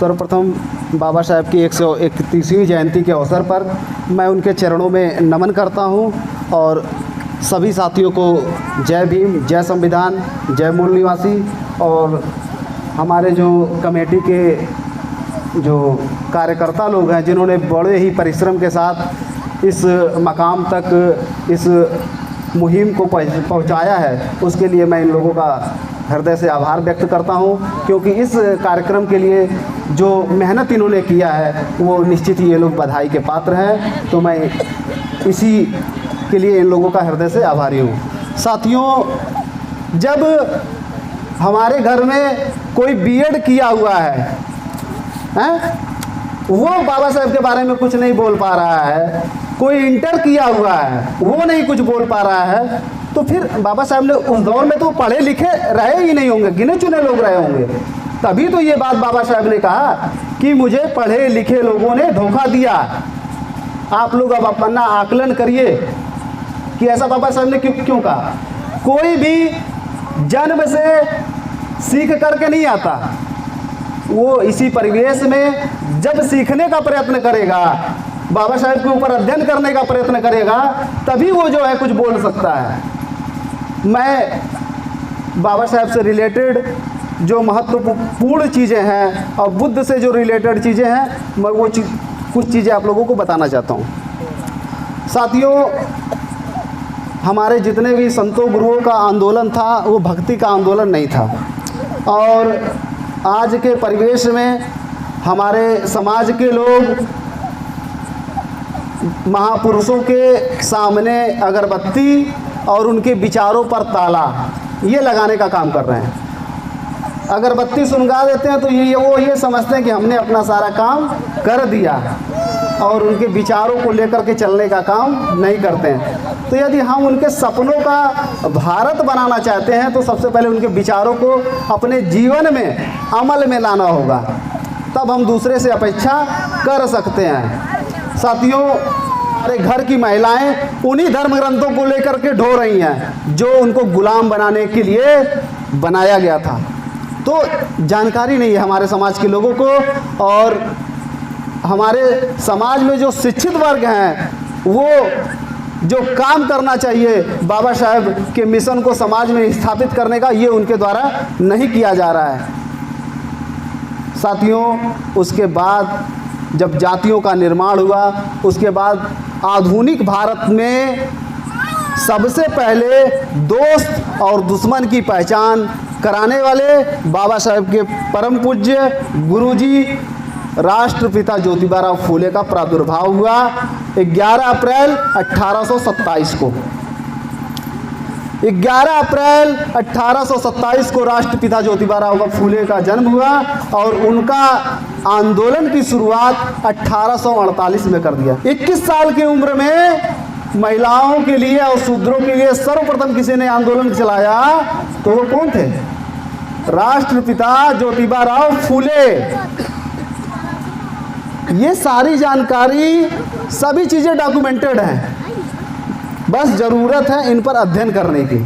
सर्वप्रथम बाबा साहब की 131वीं जयंती के अवसर पर मैं उनके चरणों में नमन करता हूं और सभी साथियों को जय भीम, जय संविधान, जय मूल निवासी। और हमारे जो कमेटी के जो कार्यकर्ता लोग हैं जिन्होंने बड़े ही परिश्रम के साथ इस मकाम तक इस मुहिम को पहुंचाया है, उसके लिए मैं इन लोगों का हृदय से आभार व्यक्त करता हूं, क्योंकि इस कार्यक्रम के लिए जो मेहनत इन्होंने किया है वो निश्चित ही ये लोग बधाई के पात्र हैं। तो मैं इसी के लिए इन लोगों का हृदय से आभारी हूँ। साथियों, जब हमारे घर में कोई बीएड किया हुआ है वो बाबा साहब के बारे में कुछ नहीं बोल पा रहा है, कोई इंटर किया हुआ है वो नहीं कुछ बोल पा रहा है, तो फिर बाबा साहब ने उस दौर में तो पढ़े लिखे रहे ही नहीं होंगे, गिने चुने लोग रहे होंगे। तभी तो ये बात बाबा साहब ने कहा कि मुझे पढ़े लिखे लोगों ने धोखा दिया। आप लोग अब अपना आकलन करिए कि ऐसा बाबा साहब ने क्यों कहा। कोई भी जन्म से सीख करके नहीं आता, वो इसी परिवेश में जब सीखने का प्रयत्न करेगा, बाबा साहब के ऊपर अध्ययन करने का प्रयत्न करेगा, तभी वो जो है कुछ बोल सकता है। मैं बाबा साहब से रिलेटेड जो महत्वपूर्ण चीज़ें हैं और बुद्ध से जो रिलेटेड चीज़ें हैं, मैं वो कुछ चीज़ें आप लोगों को बताना चाहता हूँ। साथियों, हमारे जितने भी संतों गुरुओं का आंदोलन था वो भक्ति का आंदोलन नहीं था, और आज के परिवेश में हमारे समाज के लोग महापुरुषों के सामने अगरबत्ती और उनके विचारों पर ताला ये लगाने का काम कर रहे हैं। अगरबत्ती सुलगा देते हैं तो ये समझते हैं कि हमने अपना सारा काम कर दिया, और उनके विचारों को लेकर के चलने का काम नहीं करते हैं। तो यदि हम उनके सपनों का भारत बनाना चाहते हैं तो सबसे पहले उनके विचारों को अपने जीवन में अमल में लाना होगा, तब हम दूसरे से अपेक्षा कर सकते हैं। साथियों, हमारे घर की महिलाएं उन्हीं धर्म ग्रंथों को लेकर के ढो रही हैं जो उनको गुलाम बनाने के लिए बनाया गया था। तो जानकारी नहीं है हमारे समाज के लोगों को, और हमारे समाज में जो शिक्षित वर्ग हैं वो जो काम करना चाहिए बाबा साहब के मिशन को समाज में स्थापित करने का, ये उनके द्वारा नहीं किया जा रहा है। साथियों, उसके बाद जब जातियों का निर्माण हुआ, उसके बाद आधुनिक भारत में सबसे पहले दोस्त और दुश्मन की पहचान कराने वाले बाबा साहब के परम पूज्य गुरुजी राष्ट्रपिता ज्योतिबा फूले का प्रादुर्भाव हुआ 11 अप्रैल 1827 को। 11 अप्रैल 1827 को राष्ट्रपिता ज्योतिबा फूले का जन्म हुआ, और उनका आंदोलन की शुरुआत 1848 में कर दिया। 21 साल की उम्र में महिलाओं के लिए और शूद्रों के लिए सर्वप्रथम किसी ने आंदोलन चलाया तो वो कौन थे? राष्ट्रपिता ज्योतिबा फूले। ये सारी जानकारी, सभी चीज़ें डॉक्यूमेंटेड हैं, बस ज़रूरत है इन पर अध्ययन करने की।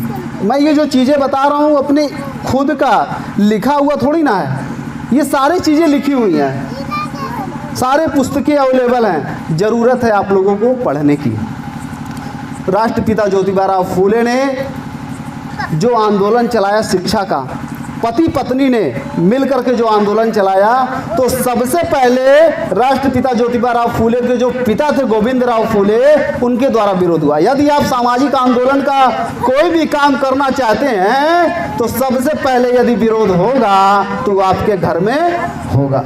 मैं ये जो चीज़ें बता रहा हूँ अपनी खुद का लिखा हुआ थोड़ी ना है, ये सारी चीज़ें लिखी हुई हैं, सारे पुस्तकें अवेलेबल हैं, ज़रूरत है आप लोगों को पढ़ने की। राष्ट्रपिता ज्योतिबा फूले ने जो आंदोलन चलाया शिक्षा का, पति पत्नी ने मिलकर के जो आंदोलन चलाया, तो सबसे पहले राष्ट्रपिता ज्योतिबा फूले के जो पिता थे गोविंदराव फूले, उनके द्वारा विरोध हुआ। यदि आप सामाजिक आंदोलन का कोई भी काम करना चाहते हैं तो सबसे पहले यदि विरोध होगा तो आपके घर में होगा,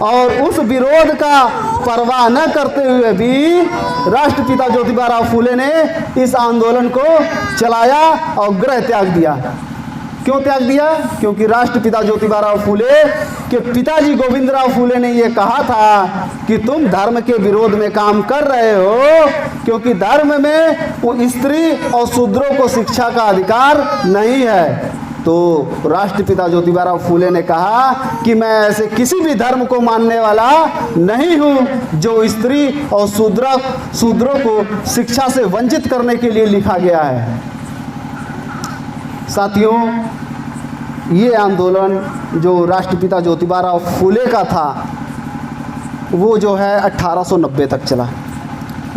और उस विरोध का परवाह न करते हुए भी राष्ट्रपिता ज्योतिबा फूले ने इस आंदोलन को चलाया और गृह त्याग दिया। क्यों त्याग दिया? क्योंकि राष्ट्रपिता ज्योतिबा फूले के पिताजी गोविंदराव फूले ने ये कहा था कि तुम धर्म के विरोध में काम कर रहे हो, क्योंकि धर्म में वो स्त्री और शूद्रों को शिक्षा का अधिकार नहीं है। तो राष्ट्रपिता ज्योतिबा फूले ने कहा कि मैं ऐसे किसी भी धर्म को मानने वाला नहीं हूँ जो स्त्री और शूद्रों को शिक्षा से वंचित करने के लिए लिखा गया है। साथियों, ये आंदोलन जो राष्ट्रपिता ज्योतिबा फुले का था वो जो है 1890 तक चला।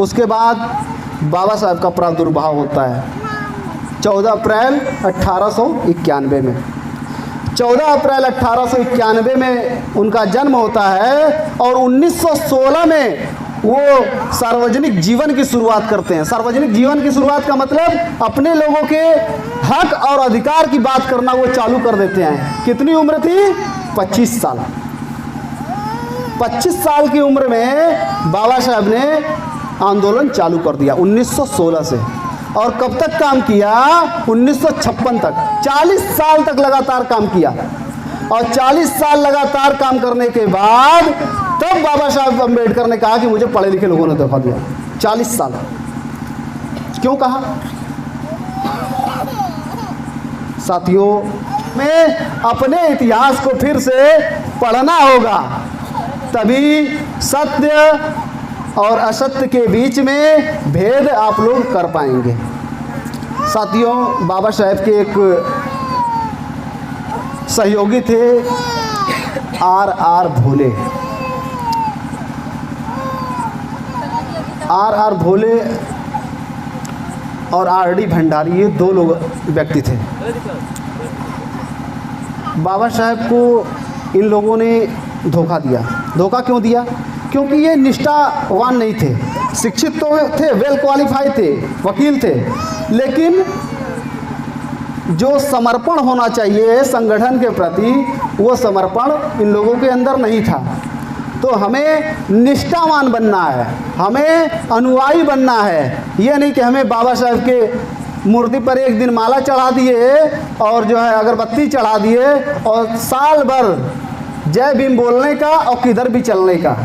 उसके बाद बाबा साहब का प्रादुर्भाव होता है 14 अप्रैल 1891 में। 14 अप्रैल 1891 में उनका जन्म होता है और 1916 में वो सार्वजनिक जीवन की शुरुआत करते हैं। सार्वजनिक जीवन की शुरुआत का मतलब अपने लोगों के हक और अधिकार की बात करना वो चालू कर देते हैं। कितनी उम्र थी? 25 साल। 25 साल की उम्र में बाबा साहब ने आंदोलन चालू कर दिया 1916 से। और कब तक काम किया? 1956 तक। 40 साल तक लगातार काम किया। और 40 साल लगातार काम करने के बाद तब बाबा साहब अम्बेडकर ने कहा कि मुझे पढ़े लिखे लोगों ने धोखा दिया। 40 साल क्यों कहा? साथियों, में अपने इतिहास को फिर से पढ़ना होगा, तभी सत्य और असत्य के बीच में भेद आप लोग कर पाएंगे। साथियों, बाबा साहब के एक सहयोगी थे आर भोले। आर भोले और RD भंडारी, ये दो लोग व्यक्ति थे। बाबा साहब को इन लोगों ने धोखा दिया। धोखा क्यों दिया? क्योंकि ये निष्ठावान नहीं थे। शिक्षित तो थे, वेल क्वालिफाइड थे, वकील थे, लेकिन जो समर्पण होना चाहिए संगठन के प्रति वो समर्पण इन लोगों के अंदर नहीं था। तो हमें निष्ठावान बनना है, हमें अनुयायी बनना है। ये नहीं कि हमें बाबा साहब के मूर्ति पर एक दिन माला चढ़ा दिए और जो है अगरबत्ती चढ़ा दिए और साल भर जय भीम बोलने का और किधर भी चलने का,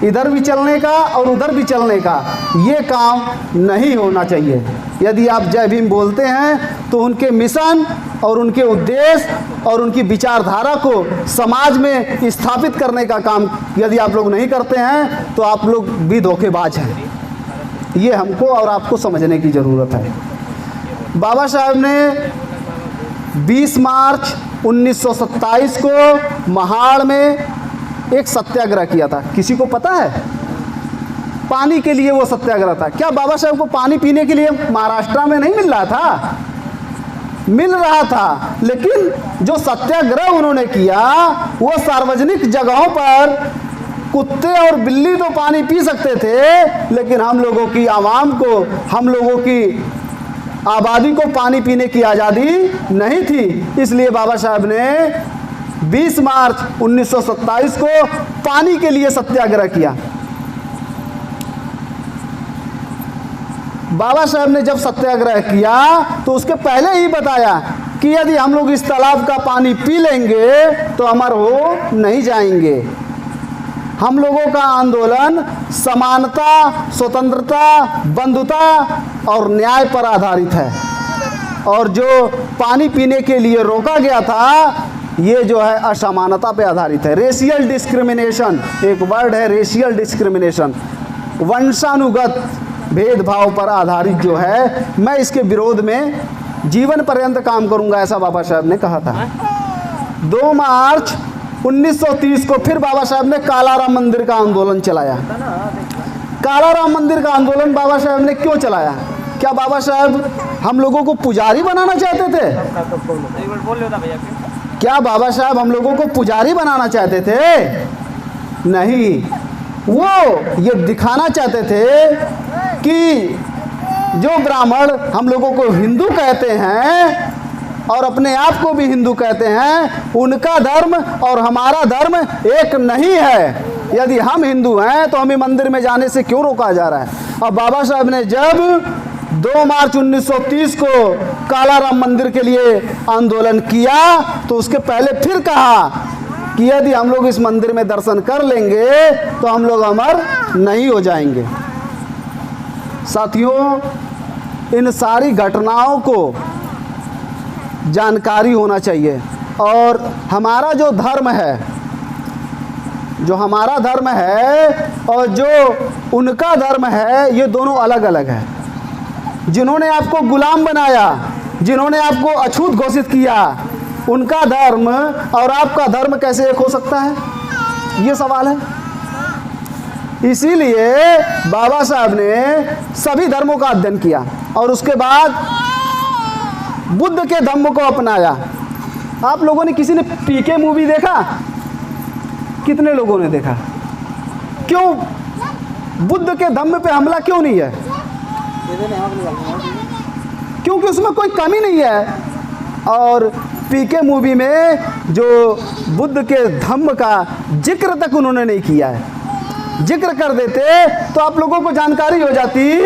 इधर भी चलने का और उधर भी चलने का, ये काम नहीं होना चाहिए। यदि आप जय भीम बोलते हैं तो उनके मिशन और उनके उद्देश्य और उनकी विचारधारा को समाज में स्थापित करने का काम यदि आप लोग नहीं करते हैं तो आप लोग भी धोखेबाज हैं। ये हमको और आपको समझने की ज़रूरत है। बाबा साहब ने 20 मार्च 1927 को महाड़ में एक सत्याग्रह किया था। किसी को पता है? पानी के लिए वो सत्याग्रह था। क्या बाबा साहब को पानी पीने के लिए महाराष्ट्र में नहीं मिल रहा था? मिल रहा था, लेकिन जो सत्याग्रह उन्होंने किया वो सार्वजनिक जगहों पर कुत्ते और बिल्ली तो पानी पी सकते थे, लेकिन हम लोगों की आवाम को, हम लोगों की आबादी को पानी पीने की आज़ादी नहीं थी। इसलिए बाबा साहब ने 20 मार्च 1927 को पानी के लिए सत्याग्रह किया। बाबा साहब ने जब सत्याग्रह किया तो उसके पहले ही बताया कि यदि हम लोग इस तालाब का पानी पी लेंगे तो अमर हो नहीं जाएंगे। हम लोगों का आंदोलन समानता, स्वतंत्रता, बंधुता और न्याय पर आधारित है। और जो पानी पीने के लिए रोका गया था ये जो है असमानता पे आधारित है। रेशियल डिस्क्रिमिनेशन एक वर्ड है, रेशियल डिस्क्रिमिनेशन, वंशानुगत भेदभाव पर आधारित जो है, मैं इसके विरोध में जीवन पर्यंत काम करूंगा, ऐसा बाबा साहब ने कहा था। 2 मार्च 1930 को फिर बाबा साहब ने काला राम मंदिर का आंदोलन चलाया। काला राम मंदिर का आंदोलन बाबा साहब ने क्यों चलाया? क्या बाबा साहब हम लोगों को पुजारी बनाना चाहते थे? क्या बाबा साहब हम लोगों को पुजारी बनाना चाहते थे? नहीं, वो ये दिखाना चाहते थे कि जो ब्राह्मण हम लोगों को हिंदू कहते हैं और अपने आप को भी हिंदू कहते हैं, उनका धर्म और हमारा धर्म एक नहीं है। यदि हम हिंदू हैं तो हमें मंदिर में जाने से क्यों रोका जा रहा है? और बाबा साहब ने जब 2 मार्च 1930 को काला राम मंदिर के लिए आंदोलन किया तो उसके पहले फिर कहा कि यदि हम लोग इस मंदिर में दर्शन कर लेंगे तो हम लोग अमर नहीं हो जाएंगे। साथियों, इन सारी घटनाओं को जानकारी होना चाहिए। और हमारा जो धर्म है, जो हमारा धर्म है और जो उनका धर्म है, ये दोनों अलग अलग है। जिन्होंने आपको गुलाम बनाया, जिन्होंने आपको अछूत घोषित किया, उनका धर्म और आपका धर्म कैसे एक हो सकता है, ये सवाल है। इसीलिए बाबा साहब ने सभी धर्मों का अध्ययन किया और उसके बाद बुद्ध के धम्म को अपनाया। आप लोगों ने किसी ने पीके मूवी देखा? कितने लोगों ने देखा? क्यों बुद्ध के धम्म पे हमला क्यों नहीं है? क्योंकि उसमें कोई कमी नहीं है। और पीके मूवी में जो बुद्ध के धम्म का जिक्र तक उन्होंने नहीं किया है। जिक्र कर देते तो आप लोगों को जानकारी हो जाती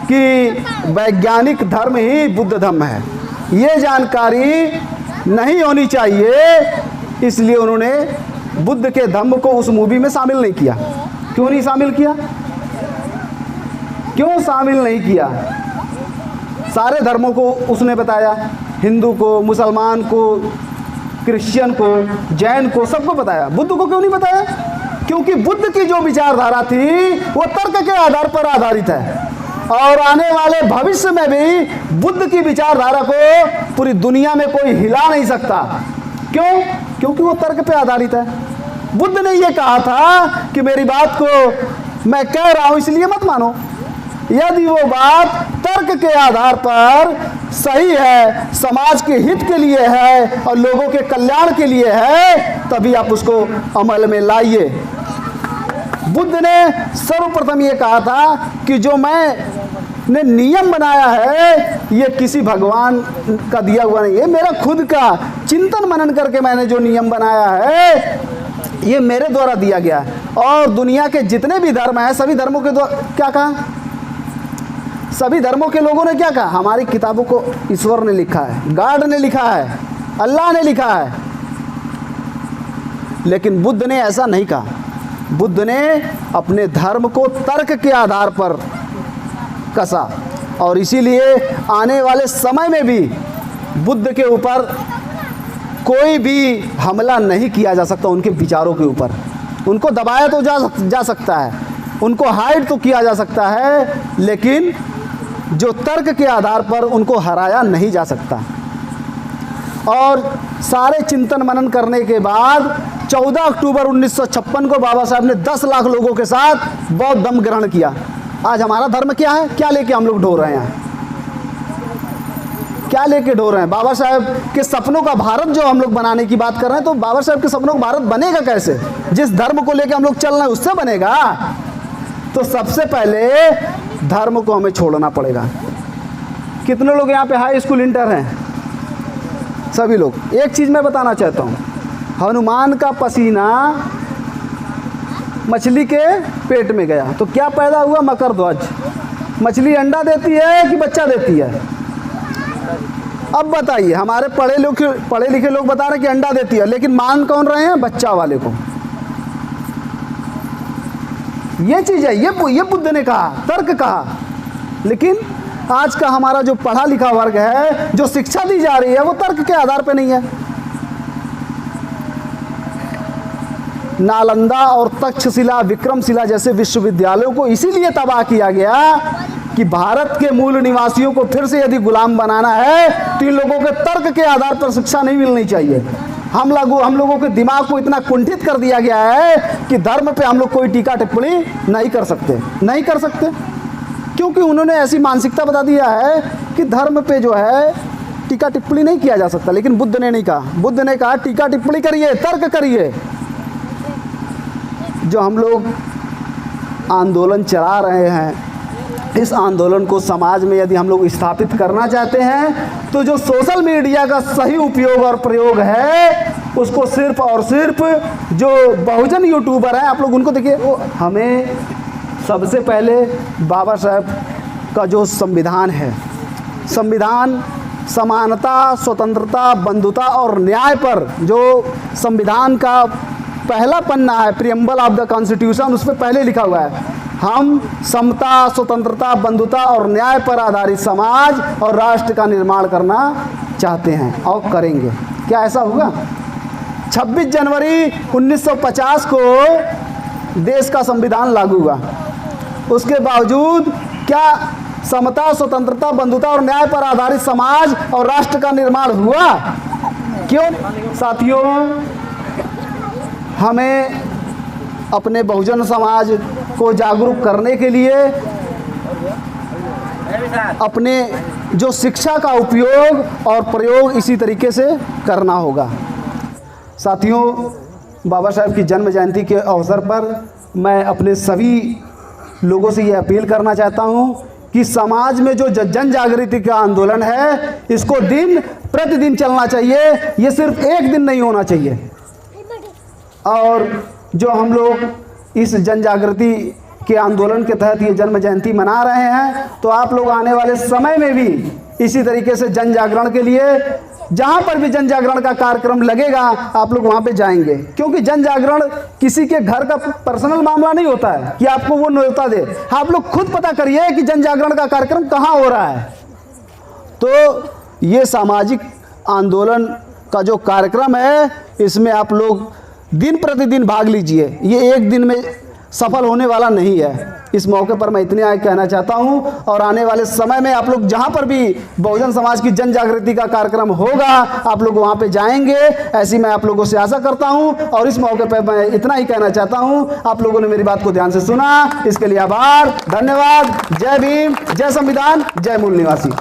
कि वैज्ञानिक धर्म ही बुद्ध धर्म है। ये जानकारी नहीं होनी चाहिए, इसलिए उन्होंने बुद्ध के धम्म को उस मूवी में शामिल नहीं किया। क्यों नहीं शामिल किया? क्यों शामिल नहीं किया? सारे धर्मों को उसने बताया, हिंदू को, मुसलमान को, क्रिश्चियन को, जैन को, सबको बताया। बुद्ध को क्यों नहीं बताया? क्योंकि बुद्ध की जो विचारधारा थी वो तर्क के आधार पर आधारित है और आने वाले भविष्य में भी बुद्ध की विचारधारा को पूरी दुनिया में कोई हिला नहीं सकता। क्यों? क्योंकि वो तर्क पे आधारित है। बुद्ध ने ये कहा था कि मेरी बात को मैं कह रहा हूं इसलिए मत मानो। यदि वो बात तर्क के आधार पर सही है, समाज के हित के लिए है और लोगों के कल्याण के लिए है, तभी आप उसको अमल में लाइए। बुद्ध ने सर्वप्रथम ये कहा था कि जो मैंने नियम बनाया है ये किसी भगवान का दिया हुआ नहीं है, मेरा खुद का चिंतन मनन करके मैंने जो नियम बनाया है ये मेरे द्वारा दिया गया है। और दुनिया के जितने भी धर्म हैं सभी धर्मों के द्वारा क्या कहा? सभी धर्मों के लोगों ने क्या कहा? हमारी किताबों को ईश्वर ने लिखा है, गॉड ने लिखा है, अल्लाह ने लिखा है। लेकिन बुद्ध ने ऐसा नहीं कहा। बुद्ध ने अपने धर्म को तर्क के आधार पर कसा और इसीलिए आने वाले समय में भी बुद्ध के ऊपर कोई भी हमला नहीं किया जा सकता। उनके विचारों के ऊपर उनको दबाया तो जा सकता है, उनको हाइड तो किया जा सकता है, लेकिन जो तर्क के आधार पर उनको हराया नहीं जा सकता। और सारे चिंतन मनन करने के बाद 14 अक्टूबर 1956 को बाबा साहब ने 10 लाख लोगों के साथ बौद्ध धम्म ग्रहण किया। आज हमारा धर्म क्या है? क्या लेके हम लोग ढो रहे हैं? क्या लेके ढो रहे हैं? बाबा साहब के सपनों का भारत जो हम लोग बनाने की बात कर रहे हैं, तो बाबा साहब के सपनों का भारत बनेगा कैसे? जिस धर्म को लेके हम लोग चल रहे हैं उससे बनेगा। तो सबसे पहले धर्म को हमें छोड़ना पड़ेगा। कितने लोग यहाँ पे हाई स्कूल इंटर हैं? सभी लोग। एक चीज़ मैं बताना चाहता हूँ, हनुमान का पसीना मछली के पेट में गया तो क्या पैदा हुआ? मकर ध्वज। मछली अंडा देती है कि बच्चा देती है? अब बताइए, हमारे पढ़े लिखे लोग बता रहे हैं कि अंडा देती है, लेकिन मान कौन रहे हैं? बच्चा वाले को। ये चीज़ है, ये बुद्ध ने कहा, तर्क कहा। लेकिन आज का हमारा जो पढ़ा लिखा वर्ग है, जो शिक्षा दी जा रही है, वो तर्क के आधार पे नहीं है। नालंदा और तक्षशिला, विक्रमशिला जैसे विश्वविद्यालयों को इसीलिए तबाह किया गया कि भारत के मूल निवासियों को फिर से यदि गुलाम बनाना है तो इन लोगों के तर्क के आधार पर शिक्षा नहीं मिलनी चाहिए। हम लोगों के दिमाग को इतना कुंठित कर दिया गया है कि धर्म पे हम लोग कोई टीका टिप्पणी नहीं कर सकते, क्योंकि उन्होंने ऐसी मानसिकता बता दिया है कि धर्म पे जो है टीका टिप्पणी नहीं किया जा सकता। लेकिन बुद्ध ने नहीं कहा। बुद्ध ने कहा टीका टिप्पणी करिए, तर्क करिए। जो हम लोग आंदोलन चला रहे हैं, इस आंदोलन को समाज में यदि हम लोग स्थापित करना चाहते हैं तो जो सोशल मीडिया का सही उपयोग और प्रयोग है उसको सिर्फ और सिर्फ जो बहुजन यूट्यूबर हैं, आप लोग उनको देखिए। वो हमें सबसे पहले बाबा साहब का जो संविधान है, संविधान समानता, स्वतंत्रता, बंधुता और न्याय पर जो संविधान का पहला पन्ना है, प्रियम्बल ऑफ द कॉन्स्टिट्यूशन, उस पर पहले लिखा हुआ है हम समता, स्वतंत्रता, बंधुता और न्याय पर आधारित समाज और राष्ट्र का निर्माण करना चाहते हैं और करेंगे। क्या ऐसा होगा? 26 जनवरी 1950 को देश का संविधान लागू हुआ। उसके बावजूद क्या समता, स्वतंत्रता, बंधुता और न्याय पर आधारित समाज और राष्ट्र का निर्माण हुआ? क्यों साथियों, हमें अपने बहुजन समाज को जागरूक करने के लिए अपने जो शिक्षा का उपयोग और प्रयोग इसी तरीके से करना होगा। साथियों, बाबा साहब की जन्म जयंती के अवसर पर मैं अपने सभी लोगों से ये अपील करना चाहता हूँ कि समाज में जो जन जागृति का आंदोलन है, इसको दिन प्रतिदिन चलना चाहिए, ये सिर्फ एक दिन नहीं होना चाहिए। और जो हम लोग इस जन जागृति के आंदोलन के तहत ये जन्म जयंती मना रहे हैं, तो आप लोग आने वाले समय में भी इसी तरीके से जन जागरण के लिए जहाँ पर भी जन जागरण का कार्यक्रम लगेगा, आप लोग वहाँ पे जाएंगे। क्योंकि जन जागरण किसी के घर का पर्सनल मामला नहीं होता है कि आपको वो न्योता दे। आप लोग खुद पता करिए कि जन जागरण का कार्यक्रम कहाँ हो रहा है। तो ये सामाजिक आंदोलन का जो कार्यक्रम है, इसमें आप लोग दिन प्रतिदिन भाग लीजिए। ये एक दिन में सफल होने वाला नहीं है। इस मौके पर मैं इतने कहना चाहता हूं, और आने वाले समय में आप लोग जहां पर भी बहुजन समाज की जन जागृति का कार्यक्रम होगा, आप लोग वहां पे जाएंगे, ऐसी मैं आप लोगों से आशा करता हूं। और इस मौके पर मैं इतना ही कहना चाहता हूं, आप लोगों ने मेरी बात को ध्यान से सुना, इसके लिए आभार, धन्यवाद। जय भीम, जय संविधान, जय मूल निवासी।